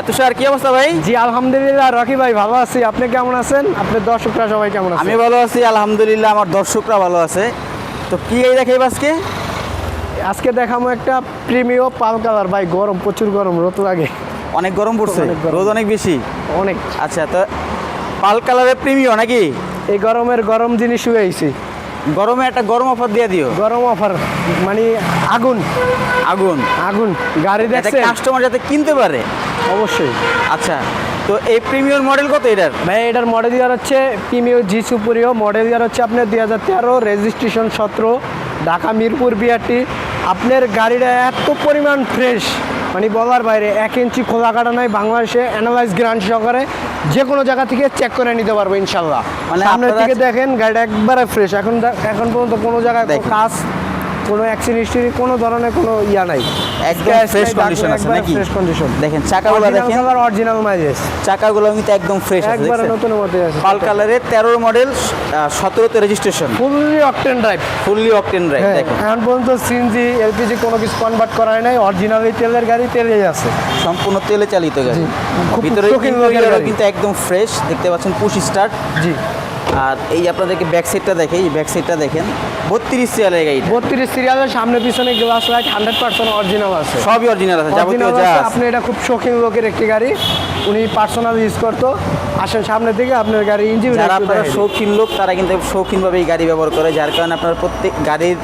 তুষার, কি অবস্থা ভাই? জি আলহামদুলিল্লাহ রকি ভাই ভালো আছি। আপনি কেমন আছেন? আপনার দর্শকরা সবাই কেমন আছে? আমি ভালো আছি আলহামদুলিল্লাহ, আমার দর্শকরা ভালো আছে। তো কি গাড়ি দেখাই আজকে? আজকে দেখাবো একটা প্রিমিয়াম পাল কালার ভাই। গরম, প্রচুর গরম, রোদ লাগে অনেক গরম পড়ছে, অনেক গরম। রোদ অনেক বেশি। অনেক। আচ্ছা, তো পাল কালারের প্রিমিয়াম নাকি? এই গরমের গরম জিনিস শুয়ে আইছি। গরমে একটা গরম অফার দিয়ে দিও। গরম অফার মানে আগুন আগুন আগুন গাড়ি দেখছে কাস্টমার যাতে কিনতে পারে। অবশ্যই। আচ্ছা, তো এই প্রিমিয়াম মডেল কত এটার? ভাই এটার মডেল ইয়ার হচ্ছে প্রিমিয়াম জি সুপুরিও। মডেল ইয়ার হচ্ছে আপনার 2013, রেজিস্ট্রেশন 17, ঢাকা মিরপুর বিআরটি। আপনার গাড়িটা এত পরিমাণ ফ্রেশ মানে বলার বাইরে। 1 ইঞ্চি খোলা কাটা নাই। বাংলাদেশে অ্যানালাইজ গ্যারান্টি সহকারে যে কোনো জায়গা থেকে চেক করে নিতে পারবো ইনশাল্লাহ। মানে সামনের আপনারা থেকে দেখেন গাড়িটা একবারে ফ্রেশ। এখন পর্যন্ত কোনো জায়গায় কোনো দেখেন। কাজ, কোনো অ্যাক্সিডেন্ট হিস্ট্রি, কোনো ধরনের কোনো ইয়া নাই। একদম ফ্রেশ কন্ডিশন আছে নাকি? Fresh condition. দেখেন চাকাগুলো, দেখেন অরিজিনাল মাইলেজ। চাকাগুলো কিন্তু একদম ফ্রেশ আছে। একবারে দেখছেন? নতুনের মধ্যে আছে। পাল কালারের 13 মডেল, 17তে registration, fully octane drive. Fully octane drive. দেখেন এখন পর্যন্ত সিএনজি এলপিজি কোনো কিছু কনভার্ট করা হয় নাই। অরিজিনালি তেলের গাড়ি, তেলেই আছে। সম্পূর্ণ তেলে চালিত গাড়ি। খুব ভিতরে শৌখিন লোকের গাড়ি। কিন্তু একদম ফ্রেশ দেখতে পাচ্ছেন, পুশ স্টার্ট। জি। আর এই আপনাদেরকে ব্যাক সাইডটা দেখে, এই ব্যাক সাইডটা দেখেন 32 সিরিয়ালের গাড়িটা। 32 সিরিয়ালের সামনে পিছনে গ্লাস লাইট 100% অরিজিনাল আছে। সবই অরিজিনাল আছে, যাবতীয় Original যা আছে। আছে। আপনি এটা খুব শৌখিন লোকের একটি গাড়ি, উনি পার্সোনাল ইউজ করতো। আসেন সামনের দিকে আপনার গাড়ি ইঞ্জিন। যারা আপনারা শৌখিন লোক তারা কিন্তু শৌখিনভাবে এই গাড়ি ব্যবহার করে, যার কারণে আপনারা প্রত্যেক গাড়ির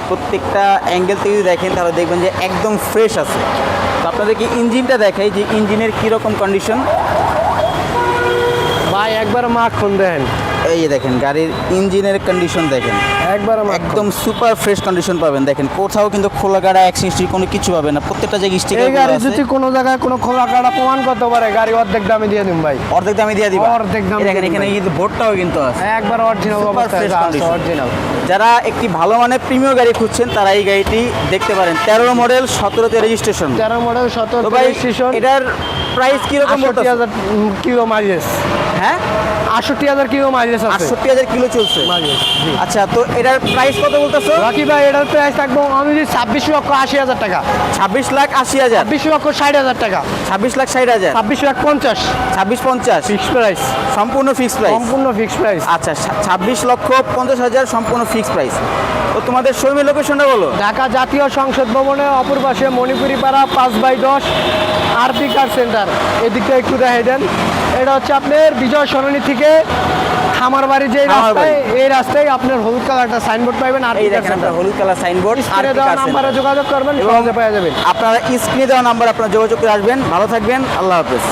প্রত্যেকটা অ্যাঙ্গেল থেকে যদি দেখেন তাহলে দেখবেন যে একদম ফ্রেশ আছে। তো আপনাদেরকে ইঞ্জিনটা দেখাই যে ইঞ্জিনের কীরকম কন্ডিশন। ভাই একবার মাখন দেন। এই যে দেখেন গাড়ির ইঞ্জিনের কন্ডিশন দেখেন, একবার একদম সুপার ফ্রেশ কন্ডিশন পাবেন। দেখেন কোথাও কিন্তু খোলা গাড়া অ্যাক্সিডেন্ট কোনো কিছু পাবেন না, প্রত্যেকটা জায়গায় স্টিকার এই গাড়ি যদি কোনো জায়গায় কোনো খোলা কাটা প্রমাণ করতে পারে, গাড়ি অর্ধেক দামে দিয়ে দিন ভাই। অর্ধেক দামে দিয়ে দিবা। অর্ধেক দামে দেখেন দিয়ে দিন এখানে ভাই। কিন্তু বোর্ডটাও কিন্তু আছে। একবার অরিজিনাল Super অবস্থায় fresh আছে, condition। অরিজিনাল। যারা একটি ভালো মানের প্রিমিয়াম গাড়ি খুঁজছেন তারা এই গাড়িটি দেখতে পারেন। 13 মডেল, 17তে রেজিস্ট্রেশন। 13 মডেল, তো 17 ভাই রেজিস্ট্রেশন। এটার প্রাইস কিরকম বলতেছে? 68,000 কিলো মাইলেজ। হ্যাঁ, 68,000 কিলো মাইলেজ আছে। 68,000 কিলো চলছে। মাইলেজ। জি। আচ্ছা, তো এটার প্রাইস কত বলতেছো? বাকি ভাই এটার প্রাইস থাকবে অনলি 26,80,000 টাকা। 26,80,000, 26,60,000 টাকা। 26,60,000, 26,50,000 26,50 ফিক্স প্রাইস। সম্পূর্ণ ফিক্সড প্রাইস। সম্পূর্ণ ফিক্স প্রাইস। আচ্ছা, 26,50,000 সম্পূর্ণ ফিক্সড প্রাইস। তো তোমাদের শোরুমের লোকেশনটা বলো। ঢাকা জাতীয় সংসদ ভবনের অপর পাশে মণিপুরি পাড়া 5/10 আরপি কার সেন্টার। এদিকটা একটু দেখাই দেন। এটা হচ্ছে আপনার বিজয় সরণি থেকে খামার বাড়ি যে খামার বাড়ি। রাস্তায়, এই রাস্তায় আপনার হলুদ কালারটা সাইনবোর্ড পাইবেন। আর এই দেখেন আপনার হলুদ কালার সাইনবোর্ড। স্ক্রিনে দেওয়া নাম্বারে যোগাযোগ করবেন, এবং সহজে পেয়ে যাবেন। আপনারা স্ক্রিনে দেওয়া নাম্বার আপনারা যোগাযোগ করে আসবেন। ভালো থাকবেন, আল্লাহ হাফেজ।